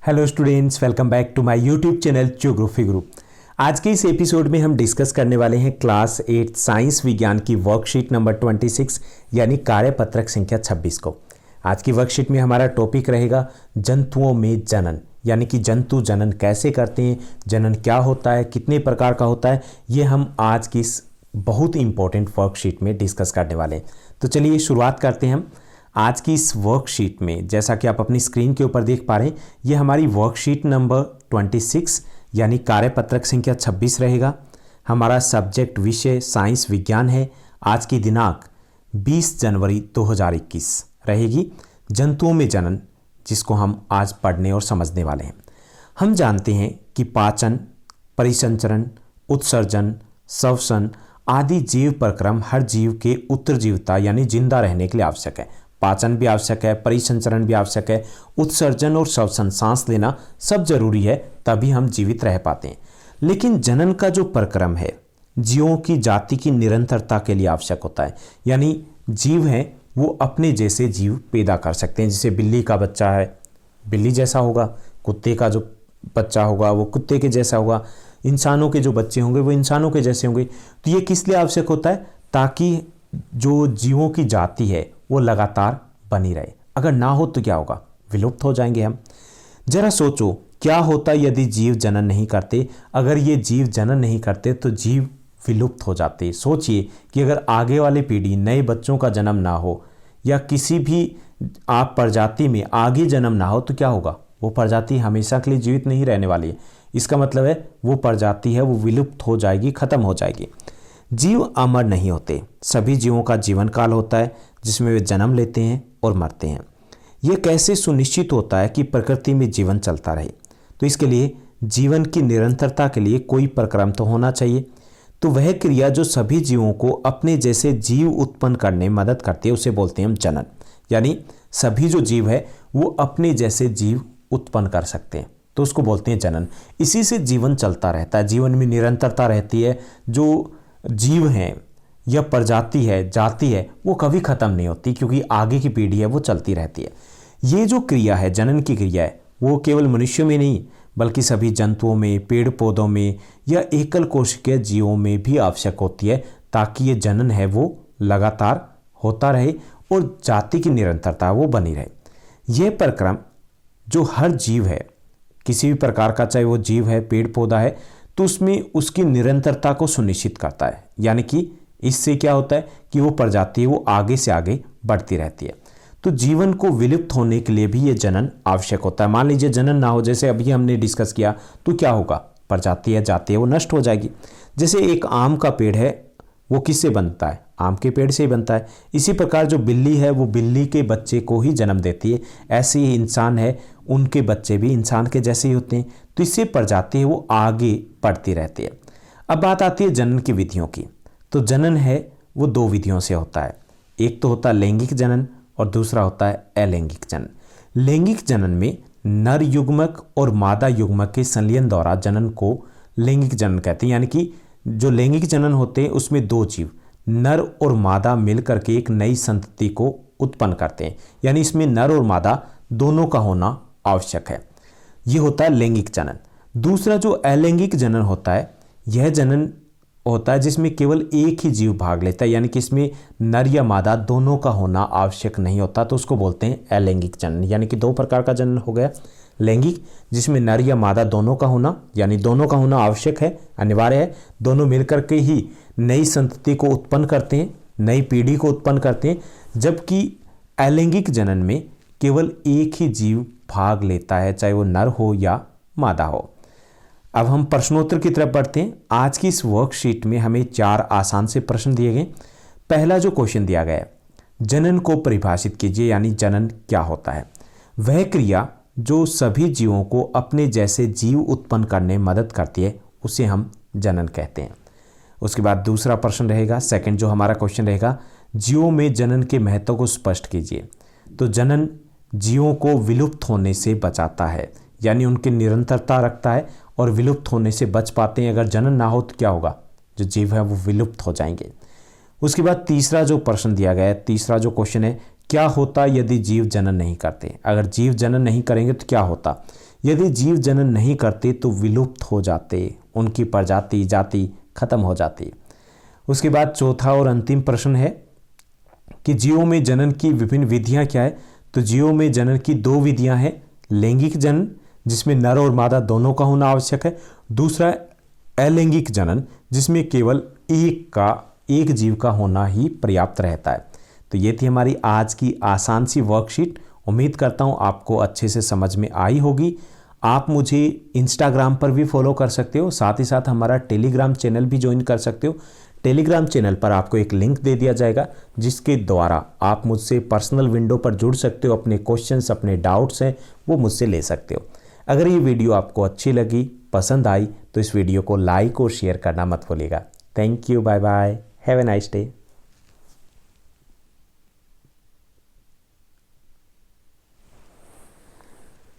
Hello students, welcome back to my YouTube channel geography group. आज के इस episode में हम डिस्कस करने वाले हैं क्लास 8 साइंस विज्ञान की वर्कशीट नंबर 26 यानी कार्यपत्रक संख्या 26 को। आज की वर्कशीट में हमारा टॉपिक रहेगा जंतुओं में जनन, यानी कि जंतु जनन कैसे करते हैं, जनन क्या होता है, कितने प्रकार का होता है, ये हम आज की इस बहुत इंपॉर्टेंट वर्कशीट में डिस्कस करने वाले हैं। तो चलिए शुरुआत करते हैं हम आज की इस वर्कशीट में। जैसा कि आप अपनी स्क्रीन के ऊपर देख पा रहे हैं, ये हमारी वर्कशीट नंबर 26 यानी कार्यपत्रक संख्या 26 रहेगा। हमारा सब्जेक्ट विषय साइंस विज्ञान है। आज की दिनांक 20 जनवरी 2021 रहेगी। जंतुओं में जनन, जिसको हम आज पढ़ने और समझने वाले हैं। हम जानते हैं कि पाचन, परिसंचरण, उत्सर्जन, श्वसन आदि जीव प्रक्रम हर जीव के उत्तरजीविता यानी जिंदा रहने के लिए आवश्यक है। पाचन भी आवश्यक है, परिसंचरण भी आवश्यक है, उत्सर्जन और श्वसन सांस लेना सब जरूरी है, तभी हम जीवित रह पाते हैं। लेकिन जनन का जो प्रक्रम है जीवों की जाति की निरंतरता के लिए आवश्यक होता है। यानी जीव हैं वो अपने जैसे जीव पैदा कर सकते हैं। जैसे बिल्ली का बच्चा है बिल्ली जैसा होगा, कुत्ते का जो बच्चा होगा वो कुत्ते के जैसा होगा, इंसानों के जो बच्चे होंगे वो इंसानों के जैसे होंगे। तो ये किस लिए आवश्यक होता है? ताकि जो जीवों की जाति है वो लगातार बनी रहे। अगर ना हो तो क्या होगा? विलुप्त हो जाएंगे हम। जरा सोचो क्या होता यदि जीव जनन नहीं करते। अगर ये जीव जनन नहीं करते तो जीव विलुप्त हो जाते। सोचिए कि अगर आगे वाली पीढ़ी नए बच्चों का जन्म ना हो या किसी भी आप प्रजाति में आगे जन्म ना हो तो क्या होगा? वो प्रजाति हमेशा के लिए जीवित नहीं रहने वाली है। इसका मतलब है वो प्रजाति है वो विलुप्त हो जाएगी, खत्म हो जाएगी। जीव अमर नहीं होते। सभी जीवों का जीवन काल होता है जिसमें वे जन्म लेते हैं और मरते हैं। यह कैसे सुनिश्चित होता है कि प्रकृति में जीवन चलता रहे? तो इसके लिए जीवन की निरंतरता के लिए कोई प्रक्रम तो होना चाहिए। तो वह क्रिया जो सभी जीवों को अपने जैसे जीव उत्पन्न करने में मदद करती है उसे बोलते हैं हम जनन। यानी सभी जो जीव है वो अपने जैसे जीव उत्पन्न कर सकते हैं तो उसको बोलते हैं जनन। इसी से जीवन चलता रहता है, जीवन में निरंतरता रहती है। जो जीव हैं या प्रजाति है, जाति है, वो कभी खत्म नहीं होती क्योंकि आगे की पीढ़ी है वो चलती रहती है। ये जो क्रिया है, जनन की क्रिया है, वो केवल मनुष्यों में नहीं बल्कि सभी जंतुओं में, पेड़ पौधों में या एकल कोशिकीय जीवों में भी आवश्यक होती है ताकि ये जनन है वो लगातार होता रहे और जाति की निरंतरता वो बनी रहे। यह प्रक्रम जो हर जीव है, किसी भी प्रकार का, चाहे वो जीव है, पेड़ पौधा है, तो उसमें उसकी निरंतरता को सुनिश्चित करता है। यानी कि इससे क्या होता है कि वो प्रजाति है वो आगे से आगे बढ़ती रहती है। तो जीवन को विलुप्त होने के लिए भी ये जनन आवश्यक होता है। मान लीजिए जनन ना हो, जैसे अभी हमने डिस्कस किया, तो क्या होगा? प्रजाति है, जाति है वो नष्ट हो जाएगी। जैसे एक आम का पेड़ है वो किससे बनता है? आम के पेड़ से ही बनता है। इसी प्रकार जो बिल्ली है वो बिल्ली के बच्चे को ही जन्म देती है। ऐसे ही इंसान है, उनके बच्चे भी इंसान के जैसे ही होते हैं। तो इससे प्रजाति है वो आगे बढ़ती रहती है। अब बात आती है जनन की विधियों की। तो जनन है वो दो विधियों से होता है। एक तो होता है लैंगिक जनन और दूसरा होता है अलैंगिक जनन। लैंगिक जनन में नर युग्मक और मादा युग्मक के संलयन द्वारा जनन को लैंगिक जनन कहते हैं। यानी कि जो लैंगिक जनन होते हैं उसमें दो जीव, नर और मादा मिलकर के एक नई संतति को उत्पन्न करते हैं। यानी इसमें नर और मादा दोनों का होना आवश्यक है। यह होता है लैंगिक जनन। दूसरा जो अलैंगिक जनन होता है, यह जनन होता है जिसमें केवल एक ही जीव भाग लेता है। यानी कि इसमें नर या मादा दोनों का होना आवश्यक नहीं होता, तो उसको बोलते हैं अलैंगिक जनन। यानी कि दो प्रकार का जनन हो गया। लैंगिक जिसमें नर या मादा दोनों का होना, यानी दोनों का होना आवश्यक है, अनिवार्य है, दोनों मिलकर के ही नई संतति को उत्पन्न करते हैं, नई पीढ़ी को उत्पन्न करते हैं। जबकि अलैंगिक जनन में केवल एक ही जीव भाग लेता है, चाहे वो नर हो या मादा हो। अब हम प्रश्नोत्तर की तरफ बढ़ते हैं। आज की इस वर्कशीट में हमें 4 आसान से प्रश्न दिए गए। पहला जो क्वेश्चन दिया गया है, जनन को परिभाषित कीजिए। यानी जनन क्या होता है? वह क्रिया जो सभी जीवों को अपने जैसे जीव उत्पन्न करने में मदद करती है उसे हम जनन कहते हैं। उसके बाद दूसरा प्रश्न रहेगा, सेकंड जो हमारा क्वेश्चन रहेगा, जीवों में जनन के महत्व को स्पष्ट कीजिए। तो जनन जीवों को विलुप्त होने से बचाता है, यानी उनकी निरंतरता रखता है और विलुप्त होने से बच पाते हैं। अगर जनन ना हो तो क्या होगा? जो जीव है वो विलुप्त हो जाएंगे। उसके बाद तीसरा जो प्रश्न दिया गया है, तीसरा जो क्वेश्चन है, क्या होता यदि जीव जनन नहीं करते? अगर जीव जनन नहीं करेंगे तो क्या होता? यदि जीव जनन नहीं करते तो विलुप्त हो जाते, उनकी प्रजाति जाति खत्म हो जाती। उसके बाद चौथा और अंतिम प्रश्न है कि जीवों में जनन की विभिन्न विधियां क्या है। तो जीवों में जनन की 2 विधियां हैं, लैंगिक जनन जिसमें नर और मादा दोनों का होना आवश्यक है, दूसरा अलैंगिक जनन जिसमें केवल एक जीव का होना ही पर्याप्त रहता है। तो ये थी हमारी आज की आसान सी वर्कशीट। उम्मीद करता हूँ आपको अच्छे से समझ में आई होगी। आप मुझे इंस्टाग्राम पर भी फॉलो कर सकते हो, साथ ही साथ हमारा टेलीग्राम चैनल भी ज्वाइन कर सकते हो। टेलीग्राम चैनल पर आपको एक लिंक दे दिया जाएगा जिसके द्वारा आप मुझसे पर्सनल विंडो पर जुड़ सकते हो, अपने क्वेश्चंस अपने डाउट्स हैं वो मुझसे ले सकते हो। अगर ये वीडियो आपको अच्छी लगी, पसंद आई तो इस वीडियो को लाइक और शेयर करना मत भूलिएगा। Thank you, bye bye, have a nice day.